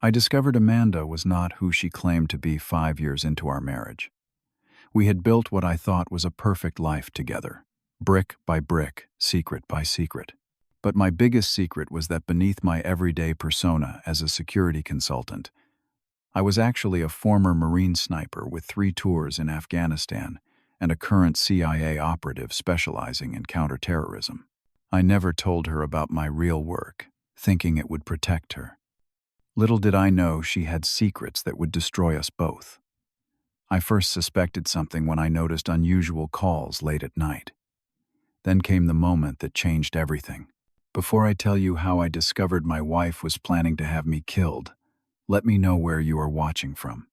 I discovered Amanda was not who she claimed to be 5 years into our marriage. We had built what I thought was a perfect life together, brick by brick, secret by secret. But my biggest secret was that beneath my everyday persona as a security consultant, I was actually a former Marine sniper with 3 tours in Afghanistan and a current CIA operative specializing in counterterrorism. I never told her about my real work, thinking it would protect her. Little did I know she had secrets that would destroy us both. I first suspected something when I noticed unusual calls late at night. Then came the moment that changed everything. Before I tell you how I discovered my wife was planning to have me killed, let me know where you are watching from.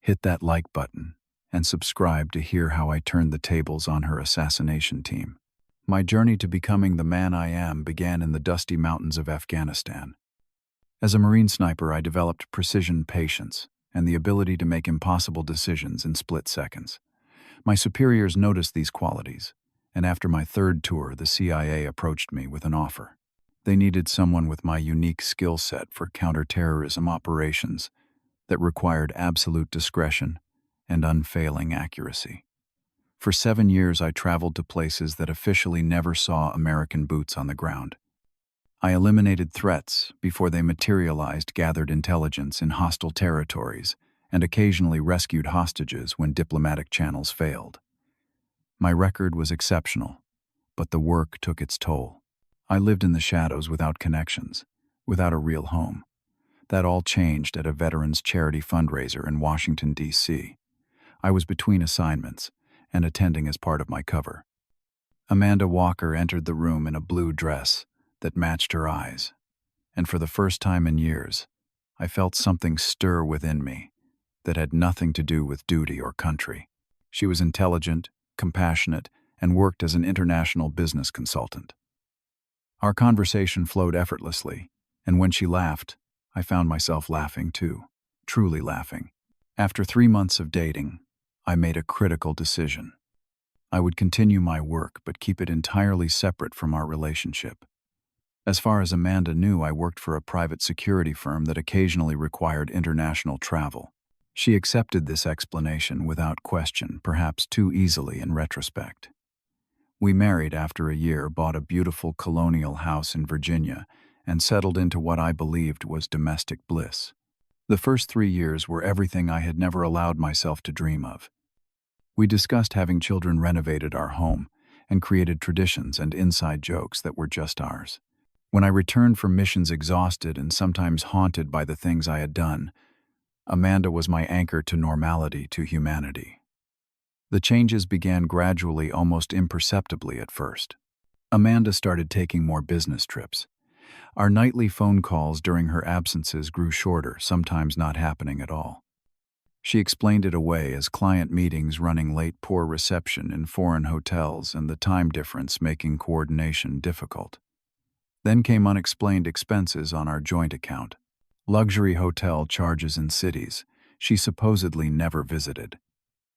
Hit that like button and subscribe to hear how I turned the tables on her assassination team. My journey to becoming the man I am began in the dusty mountains of Afghanistan. As a Marine sniper, I developed precision patience and the ability to make impossible decisions in split seconds. My superiors noticed these qualities, and after my 3rd tour, the CIA approached me with an offer. They needed someone with my unique skill set for counterterrorism operations that required absolute discretion and unfailing accuracy. For 7 years, I traveled to places that officially never saw American boots on the ground. I eliminated threats before they materialized, gathered intelligence in hostile territories, and occasionally rescued hostages when diplomatic channels failed. My record was exceptional, but the work took its toll. I lived in the shadows without connections, without a real home. That all changed at a veterans charity fundraiser in Washington, D.C. I was between assignments and attending as part of my cover. Amanda Walker entered the room in a blue dress that matched her eyes, and for the first time in years, I felt something stir within me that had nothing to do with duty or country. She was intelligent, compassionate, and worked as an international business consultant. Our conversation flowed effortlessly, and when she laughed, I found myself laughing too, truly laughing. After 3 months of dating, I made a critical decision. I would continue my work but keep it entirely separate from our relationship. As far as Amanda knew, I worked for a private security firm that occasionally required international travel. She accepted this explanation without question, perhaps too easily in retrospect. We married after a year, bought a beautiful colonial house in Virginia, and settled into what I believed was domestic bliss. The first 3 years were everything I had never allowed myself to dream of. We discussed having children, renovated our home, and created traditions and inside jokes that were just ours. When I returned from missions exhausted and sometimes haunted by the things I had done, Amanda was my anchor to normality, to humanity. The changes began gradually, almost imperceptibly at first. Amanda started taking more business trips. Our nightly phone calls during her absences grew shorter, sometimes not happening at all. She explained it away as client meetings running late, poor reception in foreign hotels, and the time difference making coordination difficult. Then came unexplained expenses on our joint account. Luxury hotel charges in cities she supposedly never visited.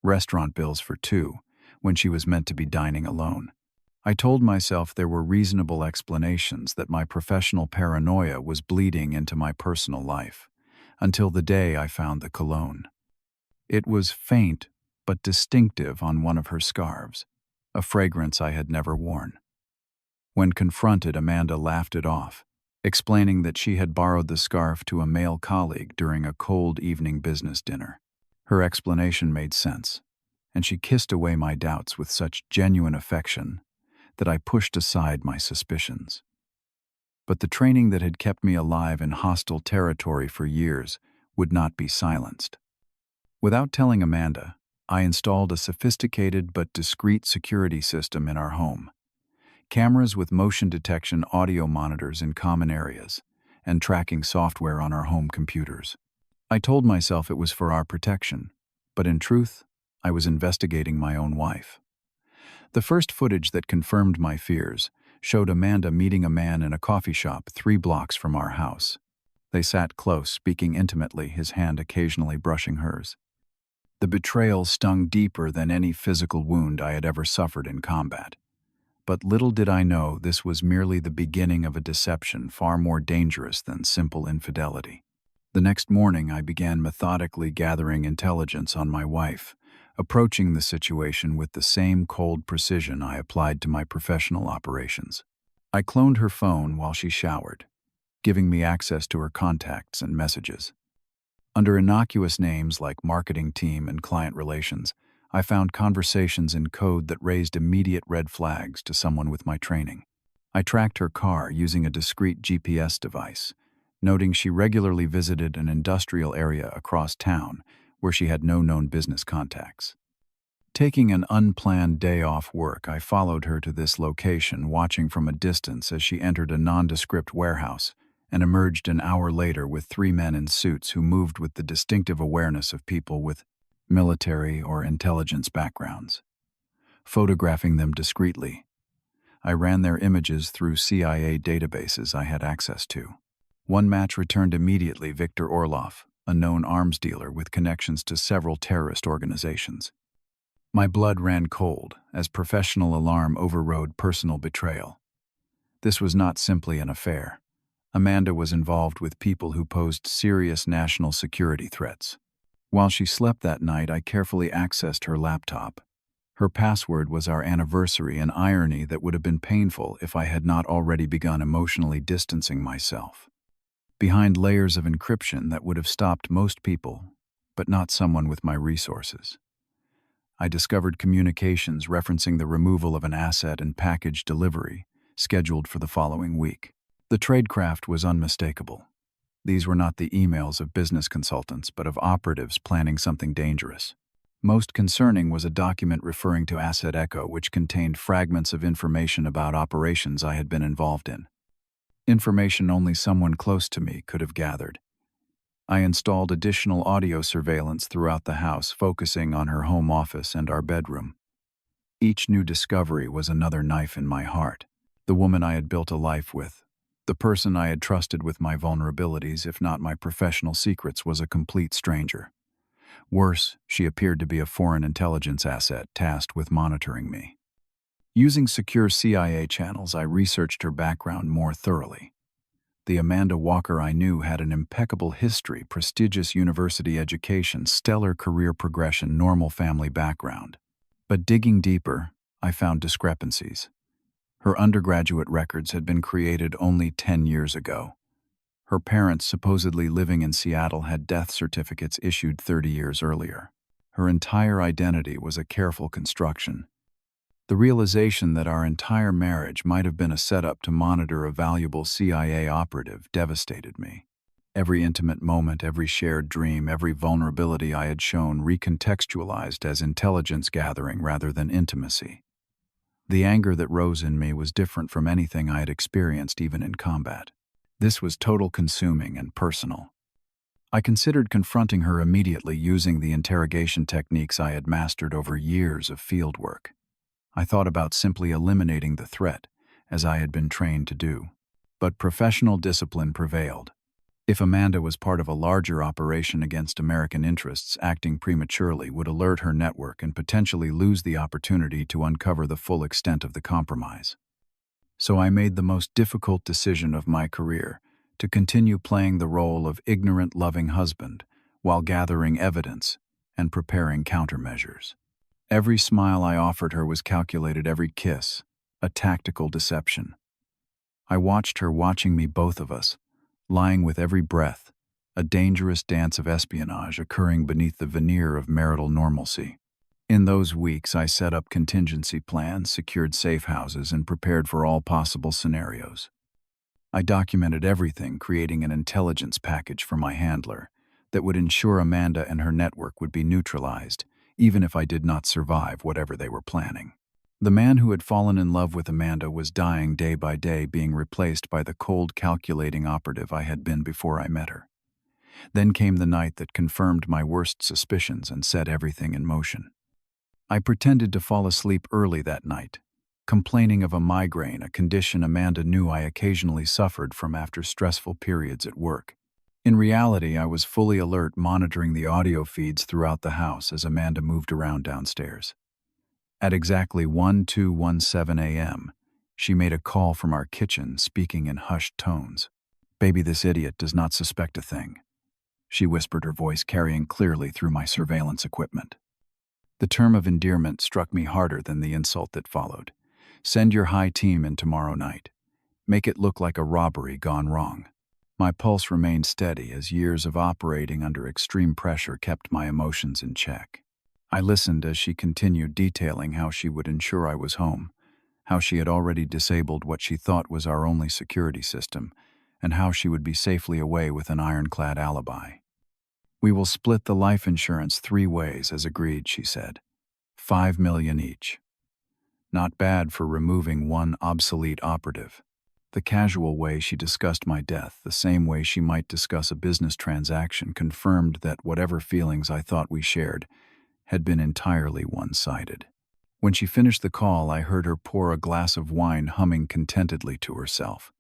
Restaurant bills for 2, when she was meant to be dining alone. I told myself there were reasonable explanations, that my professional paranoia was bleeding into my personal life, until the day I found the cologne. It was faint but distinctive on one of her scarves, a fragrance I had never worn. When confronted, Amanda laughed it off, explaining that she had borrowed the scarf to a male colleague during a cold evening business dinner. Her explanation made sense, and she kissed away my doubts with such genuine affection that I pushed aside my suspicions. But the training that had kept me alive in hostile territory for years would not be silenced. Without telling Amanda, I installed a sophisticated but discreet security system in our home. Cameras with motion detection, audio monitors in common areas, and tracking software on our home computers. I told myself it was for our protection, but in truth, I was investigating my own wife. The first footage that confirmed my fears showed Amanda meeting a man in a coffee shop 3 blocks from our house. They sat close, speaking intimately, his hand occasionally brushing hers. The betrayal stung deeper than any physical wound I had ever suffered in combat. But little did I know this was merely the beginning of a deception far more dangerous than simple infidelity. The next morning, I began methodically gathering intelligence on my wife, approaching the situation with the same cold precision I applied to my professional operations. I cloned her phone while she showered, giving me access to her contacts and messages. Under innocuous names like marketing team and client relations, I found conversations in code that raised immediate red flags to someone with my training. I tracked her car using a discreet GPS device, noting she regularly visited an industrial area across town where she had no known business contacts. Taking an unplanned day off work, I followed her to this location, watching from a distance as she entered a nondescript warehouse and emerged an hour later with three men in suits who moved with the distinctive awareness of people with military or intelligence backgrounds. Photographing them discreetly, I ran their images through CIA databases I had access to. One match returned immediately Viktor Orlov, a known arms dealer with connections to several terrorist organizations. My blood ran cold as professional alarm overrode personal betrayal. This was not simply an affair. Amanda was involved with people who posed serious national security threats. While she slept that night, I carefully accessed her laptop. Her password was our anniversary, an irony that would have been painful if I had not already begun emotionally distancing myself. Behind layers of encryption that would have stopped most people, but not someone with my resources. I discovered communications referencing the removal of an asset and package delivery, scheduled for the following week. The tradecraft was unmistakable. These were not the emails of business consultants, but of operatives planning something dangerous. Most concerning was a document referring to Asset Echo, which contained fragments of information about operations I had been involved in. Information only someone close to me could have gathered. I installed additional audio surveillance throughout the house, focusing on her home office and our bedroom. Each new discovery was another knife in my heart. The woman I had built a life with, the person I had trusted with my vulnerabilities, if not my professional secrets, was a complete stranger. Worse, she appeared to be a foreign intelligence asset tasked with monitoring me. Using secure CIA channels, I researched her background more thoroughly. The Amanda Walker I knew had an impeccable history, prestigious university education, stellar career progression, normal family background. But digging deeper, I found discrepancies. Her undergraduate records had been created only 10 years ago. Her parents, supposedly living in Seattle, had death certificates issued 30 years earlier. Her entire identity was a careful construction. The realization that our entire marriage might have been a setup to monitor a valuable CIA operative devastated me. Every intimate moment, every shared dream, every vulnerability I had shown recontextualized as intelligence gathering rather than intimacy. The anger that rose in me was different from anything I had experienced even in combat. This was total, consuming, and personal. I considered confronting her immediately using the interrogation techniques I had mastered over years of field work. I thought about simply eliminating the threat, as I had been trained to do. But professional discipline prevailed. If Amanda was part of a larger operation against American interests, acting prematurely would alert her network and potentially lose the opportunity to uncover the full extent of the compromise. So I made the most difficult decision of my career, to continue playing the role of ignorant, loving husband while gathering evidence and preparing countermeasures. Every smile I offered her was calculated, every kiss, a tactical deception. I watched her watching me, both of us, lying with every breath, a dangerous dance of espionage occurring beneath the veneer of marital normalcy. In those weeks, I set up contingency plans, secured safe houses, and prepared for all possible scenarios. I documented everything, creating an intelligence package for my handler that would ensure Amanda and her network would be neutralized, even if I did not survive whatever they were planning. The man who had fallen in love with Amanda was dying day by day, being replaced by the cold, calculating operative I had been before I met her. Then came the night that confirmed my worst suspicions and set everything in motion. I pretended to fall asleep early that night, complaining of a migraine, a condition Amanda knew I occasionally suffered from after stressful periods at work. In reality, I was fully alert, monitoring the audio feeds throughout the house as Amanda moved around downstairs. At exactly 12:17 a.m., she made a call from our kitchen, speaking in hushed tones. "Baby, this idiot does not suspect a thing. she whispered, her voice carrying clearly through my surveillance equipment. The term of endearment struck me harder than the insult that followed. Send your high team in tomorrow night. Make it look like a robbery gone wrong. My pulse remained steady as years of operating under extreme pressure kept my emotions in check. I listened as she continued detailing how she would ensure I was home, how she had already disabled what she thought was our only security system, and how she would be safely away with an ironclad alibi. We will split the life insurance 3 ways as agreed, she said. $5 million each. Not bad for removing one obsolete operative. The casual way she discussed my death, the same way she might discuss a business transaction, confirmed that whatever feelings I thought we shared had been entirely one-sided. When she finished the call, I heard her pour a glass of wine, humming contentedly to herself.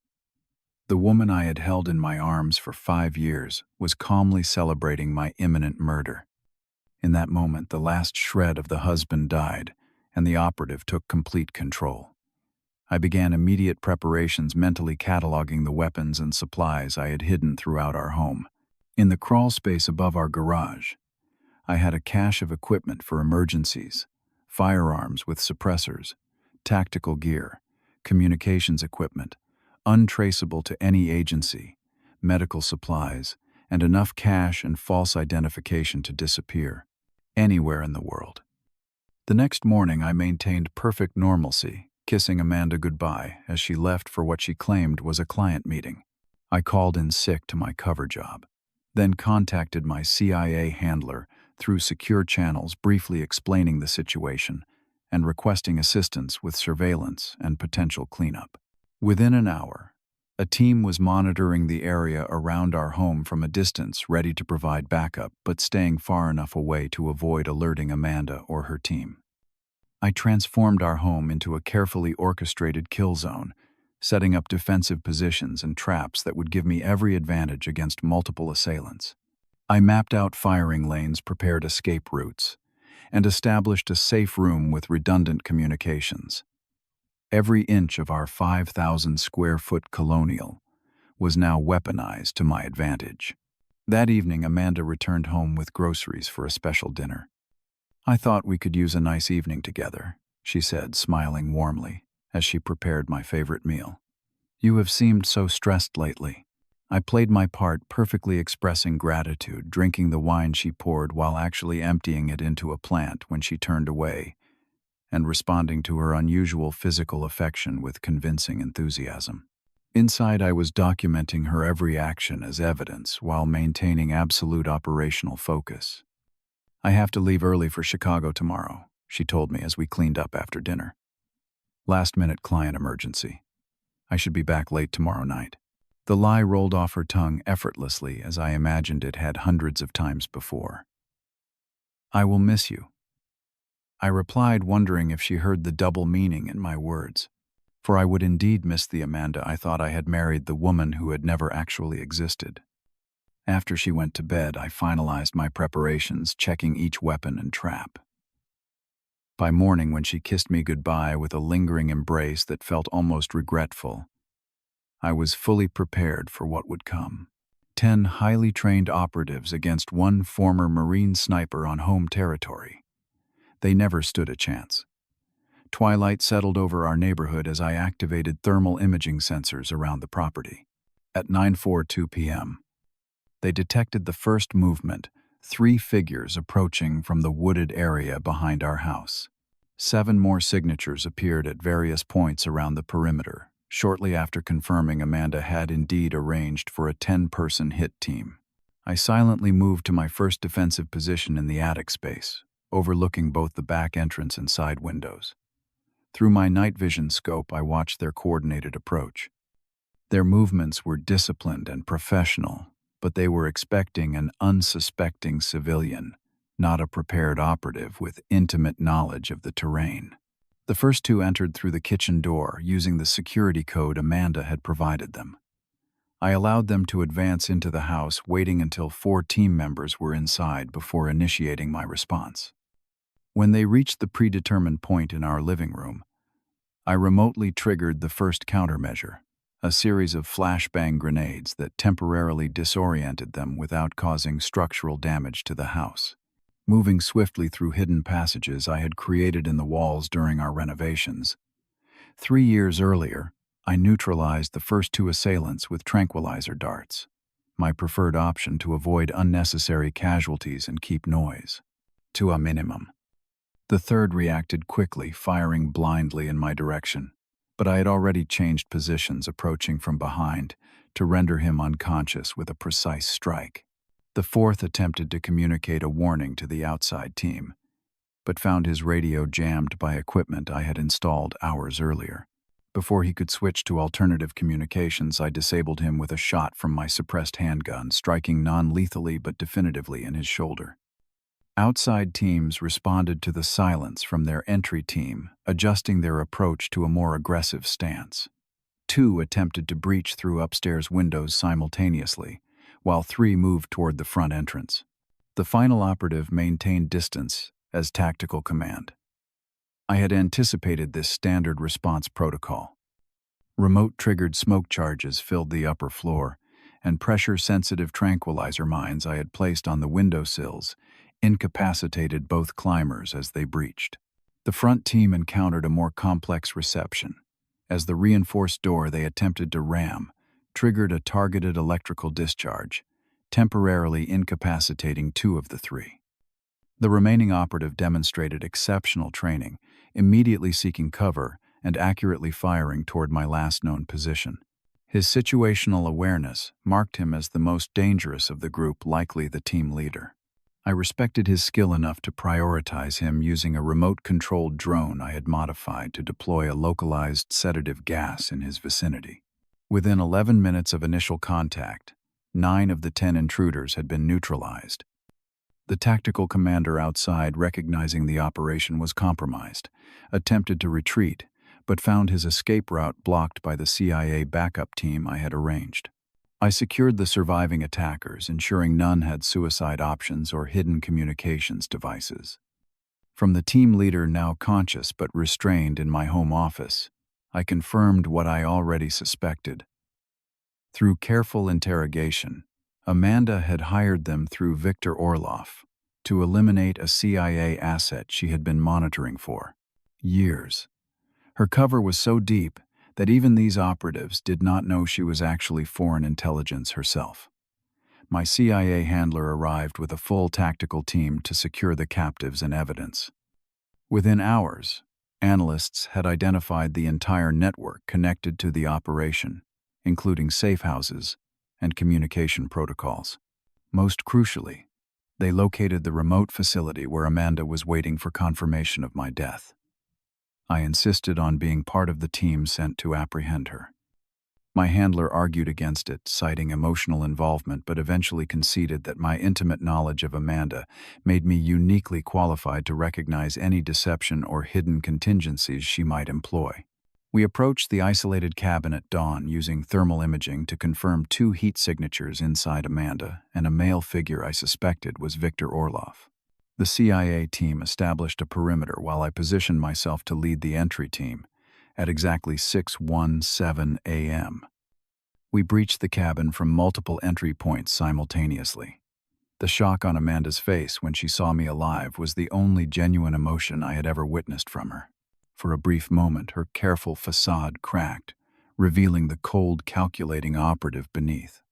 The woman I had held in my arms for 5 years was calmly celebrating my imminent murder. In that moment, the last shred of the husband died, and the operative took complete control. I began immediate preparations, mentally cataloging the weapons and supplies I had hidden throughout our home. In the crawl space above our garage, I had a cache of equipment for emergencies, firearms with suppressors, tactical gear, communications equipment, untraceable to any agency, medical supplies, and enough cash and false identification to disappear anywhere in the world. The next morning, I maintained perfect normalcy, kissing Amanda goodbye as she left for what she claimed was a client meeting. I called in sick to my cover job, then contacted my CIA handler through secure channels, briefly explaining the situation and requesting assistance with surveillance and potential cleanup. Within an hour, a team was monitoring the area around our home from a distance, ready to provide backup, but staying far enough away to avoid alerting Amanda or her team. I transformed our home into a carefully orchestrated kill zone, setting up defensive positions and traps that would give me every advantage against multiple assailants. I mapped out firing lanes, prepared escape routes, and established a safe room with redundant communications. Every inch of our 5,000-square-foot colonial was now weaponized to my advantage. That evening, Amanda returned home with groceries for a special dinner. I thought we could use a nice evening together, she said, smiling warmly as she prepared my favorite meal. You have seemed so stressed lately. I played my part, perfectly expressing gratitude, drinking the wine she poured while actually emptying it into a plant when she turned away, and responding to her unusual physical affection with convincing enthusiasm. Inside, I was documenting her every action as evidence while maintaining absolute operational focus. I have to leave early for Chicago tomorrow, she told me as we cleaned up after dinner. Last-minute client emergency. I should be back late tomorrow night. The lie rolled off her tongue effortlessly, as I imagined it had hundreds of times before. I will miss you, I replied, wondering if she heard the double meaning in my words. For I would indeed miss the Amanda I thought I had married, the woman who had never actually existed. After she went to bed, I finalized my preparations, checking each weapon and trap. By morning, when she kissed me goodbye with a lingering embrace that felt almost regretful, I was fully prepared for what would come. 10 highly trained operatives against 1 former Marine sniper on home territory. They never stood a chance. Twilight settled over our neighborhood as I activated thermal imaging sensors around the property. At 9:42 p.m., they detected the first movement, 3 figures approaching from the wooded area behind our house. 7 more signatures appeared at various points around the perimeter, shortly after confirming Amanda had indeed arranged for a 10-person hit team. I silently moved to my first defensive position in the attic space, overlooking both the back entrance and side windows. Through my night vision scope, I watched their coordinated approach. Their movements were disciplined and professional, but they were expecting an unsuspecting civilian, not a prepared operative with intimate knowledge of the terrain. The first 2 entered through the kitchen door, using the security code Amanda had provided them. I allowed them to advance into the house, waiting until 4 team members were inside before initiating my response. When they reached the predetermined point in our living room, I remotely triggered the first countermeasure, a series of flashbang grenades that temporarily disoriented them without causing structural damage to the house. Moving swiftly through hidden passages I had created in the walls during our renovations. 3 years earlier, I neutralized the first two assailants with tranquilizer darts, my preferred option to avoid unnecessary casualties and keep noise to a minimum. The third reacted quickly, firing blindly in my direction, but I had already changed positions, approaching from behind to render him unconscious with a precise strike. The fourth attempted to communicate a warning to the outside team, but found his radio jammed by equipment I had installed hours earlier. Before he could switch to alternative communications, I disabled him with a shot from my suppressed handgun, striking non-lethally but definitively in his shoulder. Outside teams responded to the silence from their entry team, adjusting their approach to a more aggressive stance. 2 attempted to breach through upstairs windows simultaneously, while 3 moved toward the front entrance. The final operative maintained distance as tactical command. I had anticipated this standard response protocol. Remote-triggered smoke charges filled the upper floor, and pressure-sensitive tranquilizer mines I had placed on the windowsills incapacitated both climbers as they breached. The front team encountered a more complex reception, as the reinforced door they attempted to ram triggered a targeted electrical discharge, temporarily incapacitating 2 of the 3. The remaining operative demonstrated exceptional training, immediately seeking cover and accurately firing toward my last known position. His situational awareness marked him as the most dangerous of the group, likely the team leader. I respected his skill enough to prioritize him using a remote-controlled drone I had modified to deploy a localized sedative gas in his vicinity. Within 11 minutes of initial contact, 9 of the 10 intruders had been neutralized. The tactical commander outside, recognizing the operation was compromised, attempted to retreat, but found his escape route blocked by the CIA backup team I had arranged. I secured the surviving attackers, ensuring none had suicide options or hidden communications devices. From the team leader, now conscious but restrained in my home office, I confirmed what I already suspected. Through careful interrogation, Amanda had hired them through Victor Orloff to eliminate a CIA asset she had been monitoring for years. Her cover was so deep that even these operatives did not know she was actually foreign intelligence herself. My CIA handler arrived with a full tactical team to secure the captives and evidence. Within hours, analysts had identified the entire network connected to the operation, including safe houses and communication protocols. Most crucially, they located the remote facility where Amanda was waiting for confirmation of my death. I insisted on being part of the team sent to apprehend her. My handler argued against it, citing emotional involvement, but eventually conceded that my intimate knowledge of Amanda made me uniquely qualified to recognize any deception or hidden contingencies she might employ. We approached the isolated cabin at dawn using thermal imaging to confirm 2 heat signatures inside Amanda and a male figure I suspected was Victor Orloff. The CIA team established a perimeter while I positioned myself to lead the entry team at exactly 6:17 a.m. We breached the cabin from multiple entry points simultaneously. The shock on Amanda's face when she saw me alive was the only genuine emotion I had ever witnessed from her. For a brief moment, her careful facade cracked, revealing the cold, calculating operative beneath.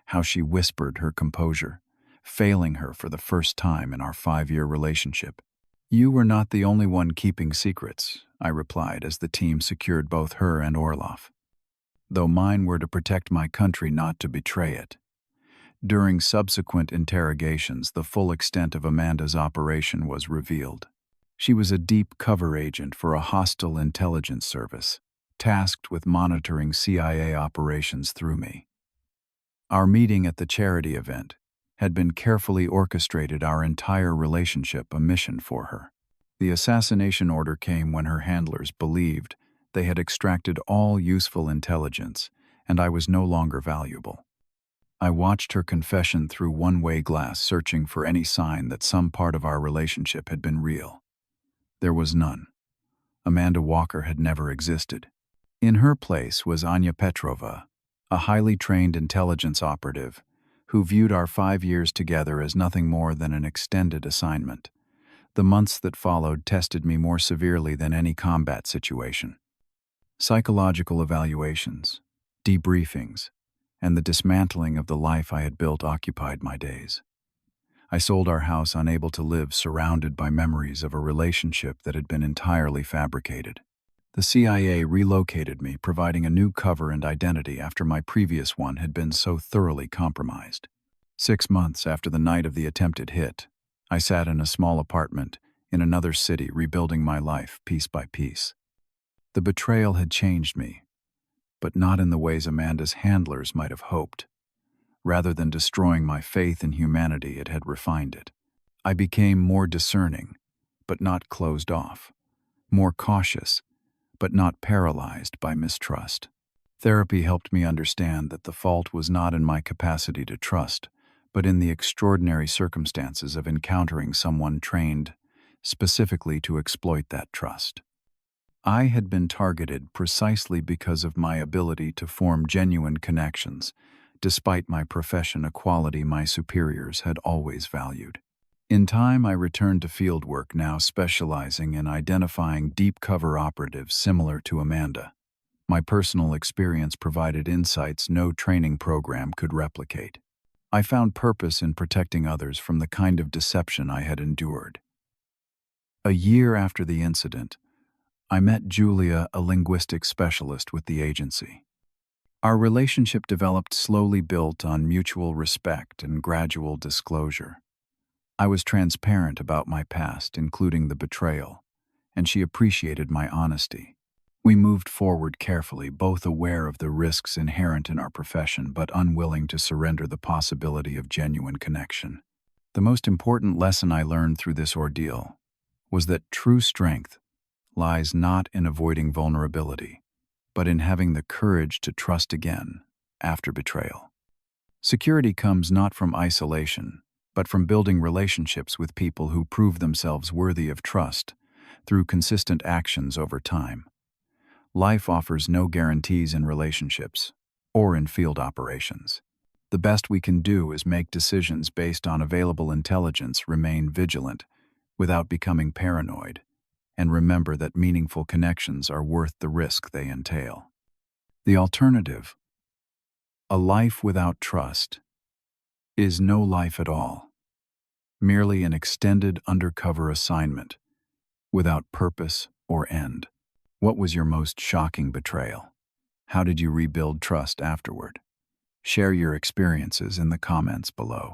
How she whispered her composure, failing her for the first time in our 5-year relationship. "You were not the only one keeping secrets," I replied as the team secured both her and Orloff. "Though mine were to protect my country, not to betray it." During subsequent interrogations, the full extent of Amanda's operation was revealed. She was a deep cover agent for a hostile intelligence service, tasked with monitoring CIA operations through me. Our meeting at the charity event had been carefully orchestrated, our entire relationship a mission for her. The assassination order came when her handlers believed they had extracted all useful intelligence, and I was no longer valuable. I watched her confession through one-way glass, searching for any sign that some part of our relationship had been real. There was none. Amanda Walker had never existed. In her place was Anya Petrova, a highly trained intelligence operative who viewed our 5 years together as nothing more than an extended assignment. The months that followed tested me more severely than any combat situation. Psychological evaluations, debriefings, and the dismantling of the life I had built occupied my days. I sold our house unable to live, surrounded by memories of a relationship that had been entirely fabricated. The CIA relocated me, providing a new cover and identity after my previous one had been so thoroughly compromised. 6 months after the night of the attempted hit, I sat in a small apartment in another city, rebuilding my life piece by piece. The betrayal had changed me, but not in the ways Amanda's handlers might have hoped. Rather than destroying my faith in humanity, it had refined it. I became more discerning, but not closed off, more cautious, but not paralyzed by mistrust. Therapy helped me understand that the fault was not in my capacity to trust, but in the extraordinary circumstances of encountering someone trained specifically to exploit that trust. I had been targeted precisely because of my ability to form genuine connections, despite my profession, a quality my superiors had always valued. In time, I returned to field work, now specializing in identifying deep cover operatives similar to Amanda. My personal experience provided insights no training program could replicate. I found purpose in protecting others from the kind of deception I had endured. A year after the incident, I met Julia, a linguistics specialist with the agency. Our relationship developed, slowly built on mutual respect and gradual disclosure. I was transparent about my past, including the betrayal, and she appreciated my honesty. We moved forward carefully, both aware of the risks inherent in our profession, but unwilling to surrender the possibility of genuine connection. The most important lesson I learned through this ordeal was that true strength lies not in avoiding vulnerability, but in having the courage to trust again after betrayal. Security comes not from isolation, but from building relationships with people who prove themselves worthy of trust through consistent actions over time. Life offers no guarantees in relationships or in field operations. The best we can do is make decisions based on available intelligence, remain vigilant without becoming paranoid, and remember that meaningful connections are worth the risk they entail. The alternative, a life without trust, is no life at all, merely an extended undercover assignment without purpose or end. What was your most shocking betrayal? How did you rebuild trust afterward? Share your experiences in the comments below.